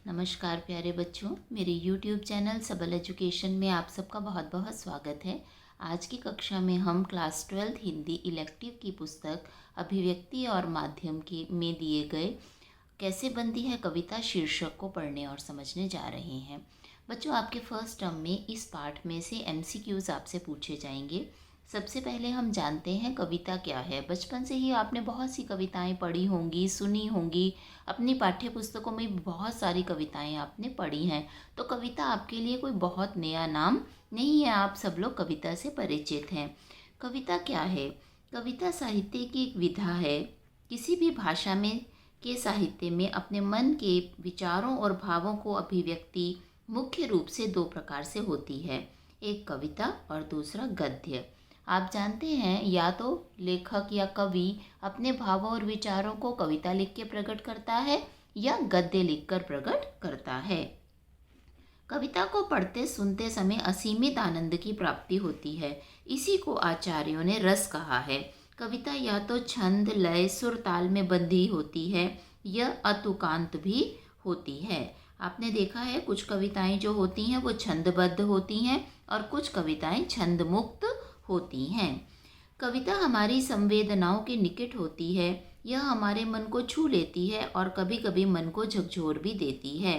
नमस्कार प्यारे बच्चों, मेरे YouTube चैनल सबल एजुकेशन में आप सबका बहुत बहुत स्वागत है। आज की कक्षा में हम क्लास 12 हिंदी इलेक्टिव की पुस्तक अभिव्यक्ति और माध्यम की में दिए गए कैसे बनती है कविता शीर्षक को पढ़ने और समझने जा रहे हैं। बच्चों, आपके फर्स्ट टर्म में इस पाठ में से MCQs आपसे पूछे जाएंगे। सबसे पहले हम जानते हैं कविता क्या है। बचपन से ही आपने बहुत सी कविताएं पढ़ी होंगी, सुनी होंगी, अपनी पाठ्य पुस्तकों में भी बहुत सारी कविताएं आपने पढ़ी हैं। तो कविता आपके लिए कोई बहुत नया नाम नहीं है, आप सब लोग कविता से परिचित हैं। कविता क्या है? कविता साहित्य की एक विधा है। किसी भी भाषा में के साहित्य में अपने मन के विचारों और भावों को अभिव्यक्ति मुख्य रूप से दो प्रकार से होती है, एक कविता और दूसरा गद्य। आप जानते हैं, या तो लेखक या कवि अपने भावों और विचारों को कविता लिख के प्रकट करता है या गद्य लिखकर प्रकट करता है। कविता को पढ़ते सुनते समय असीमित आनंद की प्राप्ति होती है। इसी को आचार्यों ने रस कहा है। कविता या तो छंद, लय, सुर, ताल में बंधी होती है या अतुकांत भी होती है। आपने देखा है कुछ कविताएं जो होती हैं वो छंदबद्ध होती हैं और कुछ कविताएं छंद मुक्त होती हैं। कविता हमारी संवेदनाओं के निकट होती है। यह हमारे मन को छू लेती है और कभी कभी मन को झकझोर भी देती है।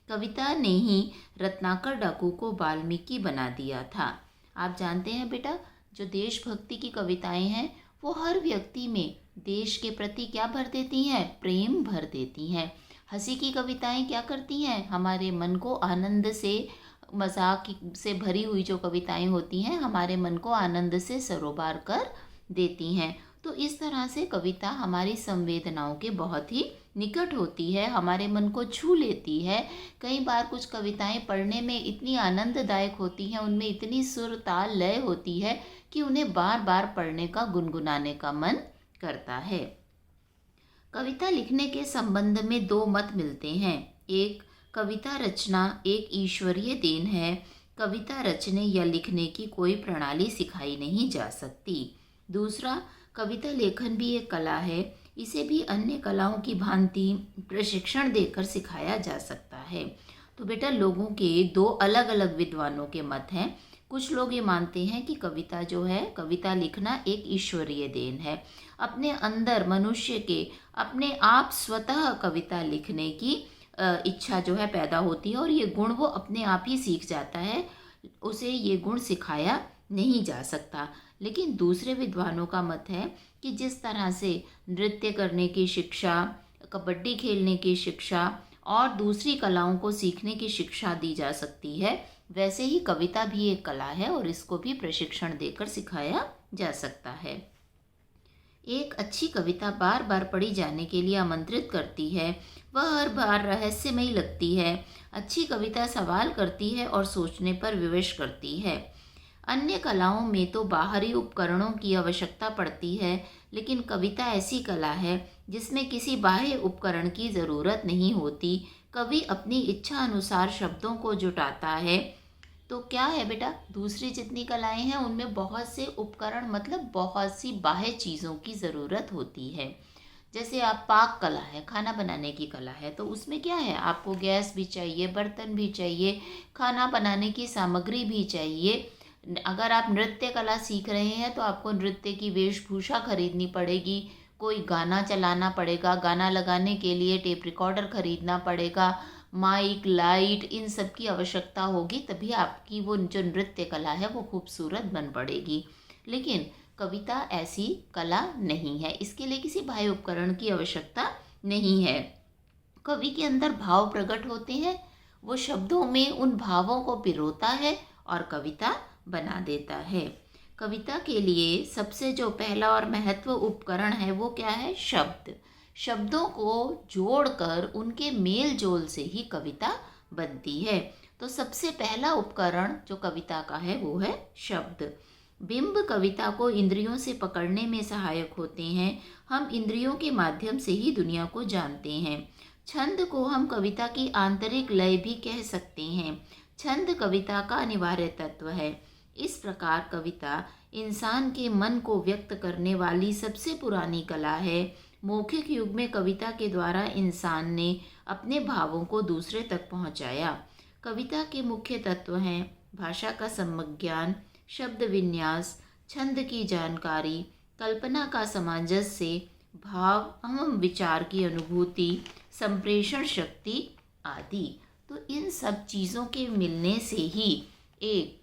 कविता ने ही रत्नाकर डाकू को वाल्मीकि बना दिया था। आप जानते हैं बेटा, जो देशभक्ति की कविताएं हैं वो हर व्यक्ति में देश के प्रति क्या भर देती हैं? प्रेम भर देती हैं। हंसी की कविताएं क्या करती हैं? हमारे मन को आनंद से, मजाक से भरी हुई जो कविताएं होती हैं हमारे मन को आनंद से सरोबार कर देती हैं। तो इस तरह से कविता हमारी संवेदनाओं के बहुत ही निकट होती है, हमारे मन को छू लेती है। कई बार कुछ कविताएं पढ़ने में इतनी आनंददायक होती हैं, उनमें इतनी सुर, ताल, लय होती है कि उन्हें बार बार पढ़ने का, गुनगुनाने का मन करता है। कविता लिखने के संबंध में दो मत मिलते हैं। एक, कविता रचना एक ईश्वरीय देन है। कविता रचने या लिखने की कोई प्रणाली सिखाई नहीं जा सकती। दूसरा, कविता लेखन भी एक कला है। इसे भी अन्य कलाओं की भांति प्रशिक्षण देकर सिखाया जा सकता है। तो बेटा, लोगों के दो अलग अलग विद्वानों के मत हैं। कुछ लोग ये मानते हैं कि कविता जो है, कविता लिखना एक ईश्वरीय देन है। अपने अंदर मनुष्य के अपने आप स्वतः कविता लिखने की इच्छा जो है पैदा होती है और ये गुण वो अपने आप ही सीख जाता है, उसे ये गुण सिखाया नहीं जा सकता। लेकिन दूसरे विद्वानों का मत है कि जिस तरह से नृत्य करने की शिक्षा, कबड्डी खेलने की शिक्षा और दूसरी कलाओं को सीखने की शिक्षा दी जा सकती है, वैसे ही कविता भी एक कला है और इसको भी प्रशिक्षण देकर सिखाया जा सकता है। एक अच्छी कविता बार बार पढ़ी जाने के लिए आमंत्रित करती है। वह हर बार रहस्यमयी लगती है। अच्छी कविता सवाल करती है और सोचने पर विवश करती है। अन्य कलाओं में तो बाहरी उपकरणों की आवश्यकता पड़ती है, लेकिन कविता ऐसी कला है जिसमें किसी बाह्य उपकरण की ज़रूरत नहीं होती। कवि अपनी इच्छा अनुसार शब्दों को जुटाता है। तो क्या है बेटा, दूसरी जितनी कलाएं हैं उनमें बहुत से उपकरण, मतलब बहुत सी बाह्य चीज़ों की ज़रूरत होती है। जैसे आप पाक कला है, खाना बनाने की कला है, तो उसमें क्या है, आपको गैस भी चाहिए, बर्तन भी चाहिए, खाना बनाने की सामग्री भी चाहिए। अगर आप नृत्य कला सीख रहे हैं तो आपको नृत्य की वेशभूषा खरीदनी पड़ेगी, कोई गाना चलाना पड़ेगा, गाना लगाने के लिए टेप रिकॉर्डर खरीदना पड़ेगा, माइक, लाइट, इन सब की आवश्यकता होगी, तभी आपकी वो जो नृत्य कला है वो खूबसूरत बन पड़ेगी। लेकिन कविता ऐसी कला नहीं है, इसके लिए किसी बाह्य उपकरण की आवश्यकता नहीं है। कवि के अंदर भाव प्रकट होते हैं, वो शब्दों में उन भावों को पिरोता है और कविता बना देता है। कविता के लिए सबसे जो पहला और महत्व उपकरण है वो क्या है? शब्द। शब्दों को जोड़कर उनके मेल जोल से ही कविता बनती है। तो सबसे पहला उपकरण जो कविता का है वो है शब्द। बिंब कविता को इंद्रियों से पकड़ने में सहायक होते हैं। हम इंद्रियों के माध्यम से ही दुनिया को जानते हैं। छंद को हम कविता की आंतरिक लय भी कह सकते हैं। छंद कविता का अनिवार्य तत्व है। इस प्रकार कविता इंसान के मन को व्यक्त करने वाली सबसे पुरानी कला है। मौखिक युग में कविता के द्वारा इंसान ने अपने भावों को दूसरे तक पहुंचाया। कविता के मुख्य तत्व हैं भाषा का सम्यक ज्ञान, शब्द विन्यास, छंद की जानकारी, कल्पना का सामंजस्य, भाव एवं विचार की अनुभूति, संप्रेषण शक्ति आदि। तो इन सब चीज़ों के मिलने से ही एक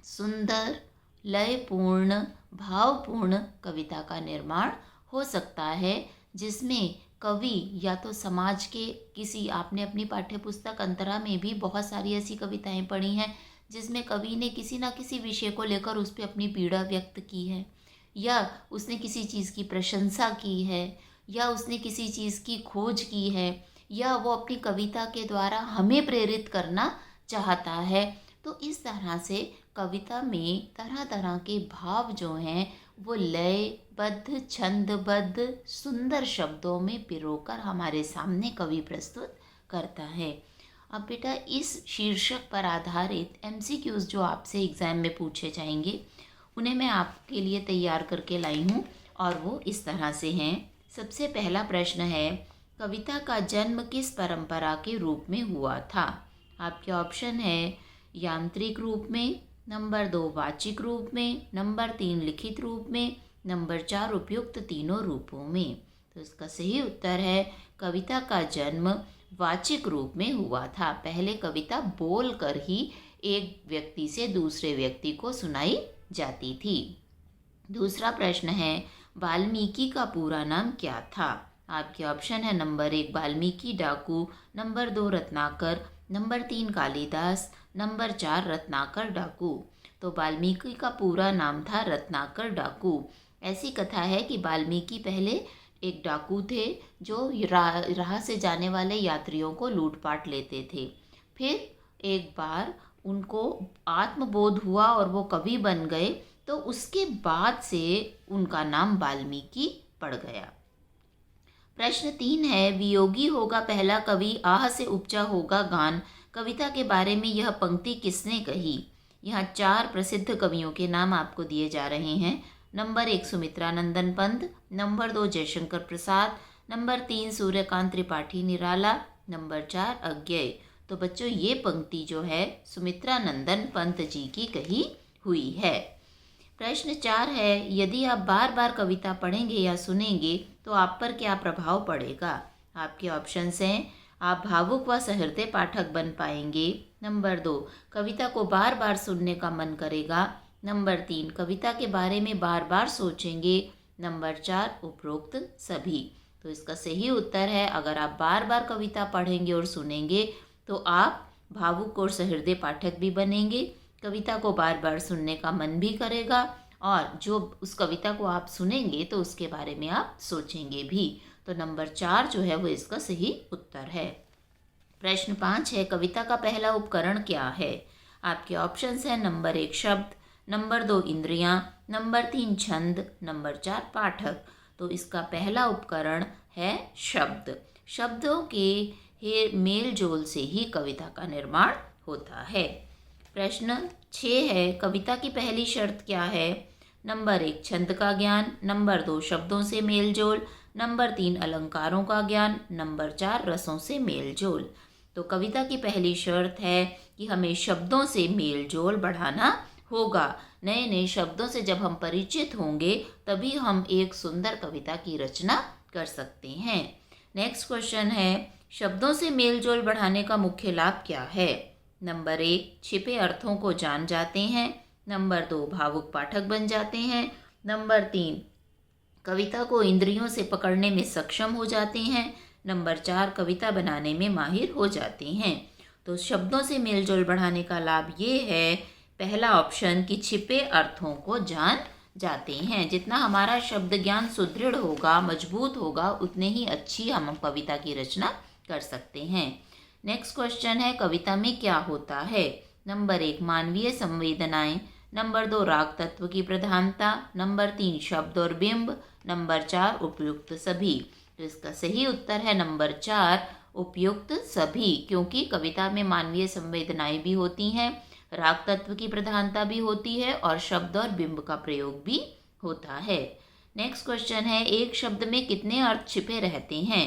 सुंदर, लयपूर्ण, भावपूर्ण कविता का निर्माण हो सकता है, जिसमें कवि या तो समाज के किसी, आपने अपनी पाठ्यपुस्तक अंतरा में भी बहुत सारी ऐसी कविताएं पढ़ी हैं जिसमें कवि ने किसी ना किसी विषय को लेकर उस पर अपनी पीड़ा व्यक्त की है, या उसने किसी चीज़ की प्रशंसा की है, या उसने किसी चीज़ की खोज की है, या वो अपनी कविता के द्वारा हमें प्रेरित करना चाहता है। तो इस तरह से कविता में तरह तरह के भाव जो हैं वो लयबद्ध, छंदबद्ध, सुंदर शब्दों में पिरोकर हमारे सामने कवि प्रस्तुत करता है। अब बेटा, इस शीर्षक पर आधारित MCQs जो आपसे एग्ज़ाम में पूछे जाएंगे उन्हें मैं आपके लिए तैयार करके लाई हूँ, और वो इस तरह से हैं। सबसे पहला प्रश्न है, कविता का जन्म किस परंपरा के रूप में हुआ था? आपके ऑप्शन है यांत्रिक रूप में, नंबर 2 वाचिक रूप में, नंबर 3 लिखित रूप में, नंबर 4 उपयुक्त तीनों रूपों में। तो इसका सही उत्तर है कविता का जन्म वाचिक रूप में हुआ था। पहले कविता बोल कर ही एक व्यक्ति से दूसरे व्यक्ति को सुनाई जाती थी। दूसरा प्रश्न है, वाल्मीकि का पूरा नाम क्या था? आपके ऑप्शन है नंबर 1 वाल्मीकि डाकू, number 2 Ratnakar, number 3 Kalidas, number 4 Ratnakar डाकू। तो वाल्मीकि का पूरा नाम था रत्नाकर डाकू। ऐसी कथा है कि वाल्मीकि पहले एक डाकू थे जो राह से जाने वाले यात्रियों को लूटपाट लेते थे। फिर एक बार उनको आत्मबोध हुआ और वो कवि बन गए, तो उसके बाद से उनका नाम वाल्मीकि पड़ गया। प्रश्न 3 है, वियोगी होगा पहला कवि, आह से उपजा होगा गान। कविता के बारे में यह पंक्ति किसने कही? यहाँ 4 प्रसिद्ध कवियों के नाम आपको दिए जा रहे हैं। नंबर 1 सुमित्रा नंदन Pant, number 2 Jaishankar Prasad, number 3 Suryakant Tripathi Nirala, number 4 अज्ञेय। तो बच्चों, ये पंक्ति जो है सुमित्रा नंदन पंत जी की कही हुई है। प्रश्न 4 है, यदि आप बार बार कविता पढ़ेंगे या सुनेंगे तो आप पर क्या प्रभाव पड़ेगा? आपके ऑप्शंस हैं, आप भावुक व सहृदय पाठक बन पाएंगे, नंबर 2 कविता को बार बार सुनने का मन करेगा, नंबर 3 कविता के बारे में बार बार सोचेंगे, नंबर 4 उपरोक्त सभी। तो इसका सही उत्तर है, अगर आप बार बार कविता पढ़ेंगे और सुनेंगे तो आप भावुक और सहृदय पाठक भी बनेंगे, कविता को बार बार सुनने का मन भी करेगा, और जो उस कविता को आप सुनेंगे तो उसके बारे में आप सोचेंगे भी। तो नंबर 4 जो है वो इसका सही उत्तर है। प्रश्न 5 है, कविता का पहला उपकरण क्या है? आपके ऑप्शंस हैं, नंबर 1 शब्द, नंबर 2 इंद्रियां, नंबर 3 छंद, नंबर 4 पाठक। तो इसका पहला उपकरण है शब्द। शब्दों के मेल जोल से ही कविता का निर्माण होता है। प्रश्न 6 है, कविता की पहली शर्त क्या है? नंबर 1 छंद का ज्ञान, नंबर 2 शब्दों से मेलजोल, नंबर 3 अलंकारों का ज्ञान, नंबर 4 रसों से मेलजोल। तो कविता की पहली शर्त है कि हमें शब्दों से मेलजोल बढ़ाना होगा। नए नए शब्दों से जब हम परिचित होंगे तभी हम एक सुंदर कविता की रचना कर सकते हैं। नेक्स्ट क्वेश्चन है, शब्दों से मेलजोल बढ़ाने का मुख्य लाभ क्या है? नंबर 1 छिपे अर्थों को जान जाते हैं, नंबर 2 भावुक पाठक बन जाते हैं, नंबर 3 कविता को इंद्रियों से पकड़ने में सक्षम हो जाते हैं, नंबर 4 कविता बनाने में माहिर हो जाते हैं। तो शब्दों से मेलजोल बढ़ाने का लाभ ये है, पहला ऑप्शन, कि छिपे अर्थों को जान जाते हैं। जितना हमारा शब्द ज्ञान सुदृढ़ होगा, मजबूत होगा, उतने ही अच्छी हम कविता की रचना कर सकते हैं। नेक्स्ट क्वेश्चन है, कविता में क्या होता है? नंबर 1 मानवीय संवेदनाएं, नंबर 2 राग तत्व की प्रधानता, नंबर 3 शब्द और बिंब, नंबर 4 उपयुक्त सभी। तो इसका सही उत्तर है नंबर 4 उपयुक्त सभी, क्योंकि कविता में मानवीय संवेदनाएं भी होती हैं, राग तत्व की प्रधानता भी होती है और शब्द और बिंब का प्रयोग भी होता है। नेक्स्ट क्वेश्चन है, एक शब्द में कितने अर्थ छिपे रहते हैं?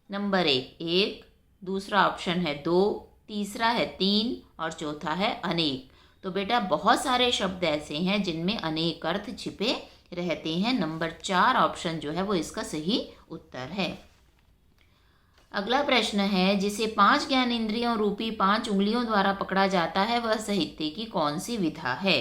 नंबर एक, दूसरा ऑप्शन है 2, तीसरा है 3 और चौथा है अनेक। तो बेटा बहुत सारे शब्द ऐसे हैं जिनमें अनेक अर्थ छिपे रहते हैं। नंबर 4 ऑप्शन जो है वो इसका सही उत्तर है। अगला प्रश्न है, जिसे 5 ज्ञानेंद्रियों रूपी 5 उंगलियों द्वारा पकड़ा जाता है वह साहित्य की कौन सी विधा है?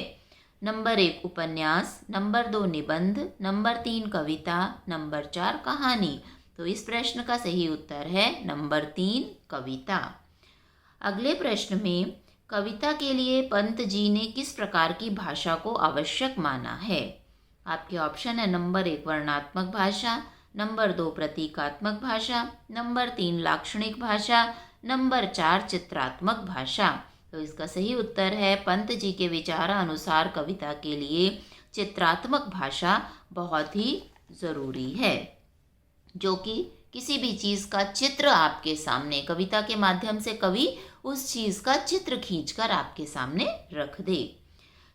नंबर 1 उपन्यास, नंबर 2 निबंध, नंबर 3 कविता, नंबर 4 कहानी। तो इस प्रश्न का सही उत्तर है नंबर 3 कविता। अगले प्रश्न में, कविता के लिए पंत जी ने किस प्रकार की भाषा को आवश्यक माना है? आपके ऑप्शन है नंबर 1 वर्णात्मक भाषा, नंबर 2 प्रतीकात्मक भाषा, नंबर 3 लाक्षणिक भाषा, नंबर 4 चित्रात्मक भाषा। तो इसका सही उत्तर है पंत जी के विचारानुसार कविता के लिए चित्रात्मक भाषा बहुत ही ज़रूरी है, जो कि किसी भी चीज़ का चित्र आपके सामने, कविता के माध्यम से कवि उस चीज़ का चित्र खींचकर आपके सामने रख दे।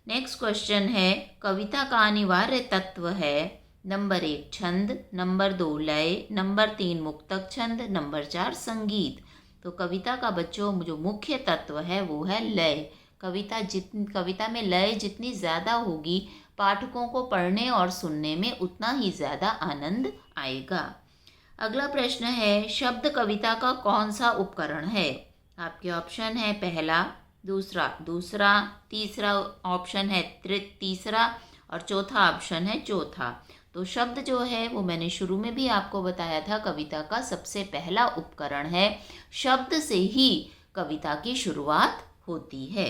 नेक्स्ट क्वेश्चन है, कविता का अनिवार्य तत्व है? नंबर 1 छंद, नंबर 2 लय, नंबर 3 मुक्तक छंद, नंबर 4 संगीत। तो कविता का बच्चों जो मुख्य तत्व है वो है लय। कविता में लय जितनी ज़्यादा होगी, पाठकों को पढ़ने और सुनने में उतना ही ज़्यादा आनंद आएगा। अगला प्रश्न है, शब्द कविता का कौन सा उपकरण है? आपके ऑप्शन है पहला, दूसरा, तीसरा ऑप्शन है तीसरा और चौथा ऑप्शन है चौथा। तो शब्द जो है वो मैंने शुरू में भी आपको बताया था, कविता का सबसे पहला उपकरण है। शब्द से ही कविता की शुरुआत होती है।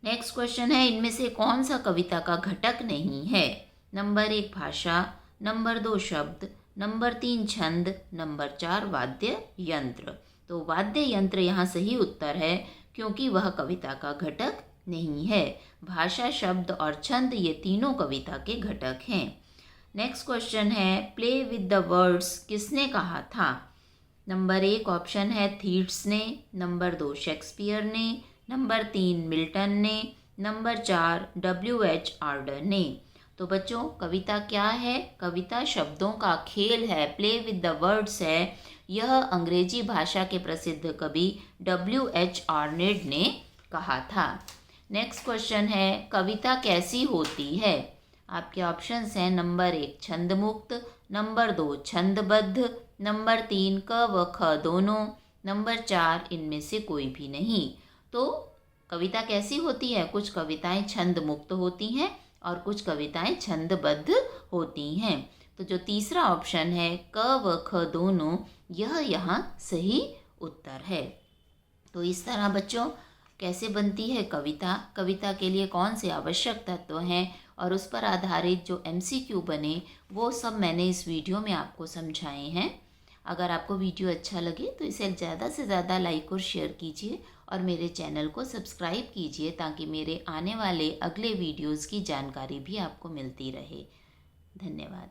नेक्स्ट क्वेश्चन है, इनमें से कौन सा कविता का घटक नहीं है? नंबर 1 भाषा, नंबर 2 शब्द, नंबर 3 छंद, नंबर 4 वाद्य यंत्र। तो वाद्य यंत्र यहाँ सही उत्तर है, क्योंकि वह कविता का घटक नहीं है। भाषा, शब्द और छंद ये तीनों कविता के घटक हैं। नेक्स्ट क्वेश्चन है, प्ले विद द वर्ड्स किसने कहा था? नंबर 1 ऑप्शन है थीट्स ने, नंबर 2 शेक्सपियर ने, नंबर 3 मिल्टन ने, नंबर 4 W.H. ऑर्डर ने। तो बच्चों कविता क्या है? कविता शब्दों का खेल है, प्ले विद द वर्ड्स है। यह अंग्रेजी भाषा के प्रसिद्ध कवि W.H. ऑर्नेड ने कहा था। नेक्स्ट क्वेश्चन है, कविता कैसी होती है? आपके ऑप्शंस हैं नंबर 1 छंदमुक्त, नंबर 2 छंदबद्ध, नंबर 3 क व ख दोनों, नंबर 4 इनमें से कोई भी नहीं। तो कविता कैसी होती है? कुछ कविताएं छंद मुक्त होती हैं और कुछ कविताएं छंदबद्ध होती हैं। तो जो तीसरा ऑप्शन है क व ख दोनों, यह यहाँ सही उत्तर है। तो इस तरह बच्चों कैसे बनती है कविता, कविता के लिए कौन से आवश्यक तत्व हैं और उस पर आधारित जो MCQ बने वो सब मैंने इस वीडियो में आपको समझाए हैं। अगर आपको वीडियो अच्छा लगे तो इसे ज़्यादा से ज़्यादा लाइक और शेयर कीजिए और मेरे चैनल को सब्सक्राइब कीजिए, ताकि मेरे आने वाले अगले वीडियोज़ की जानकारी भी आपको मिलती रहे। धन्यवाद।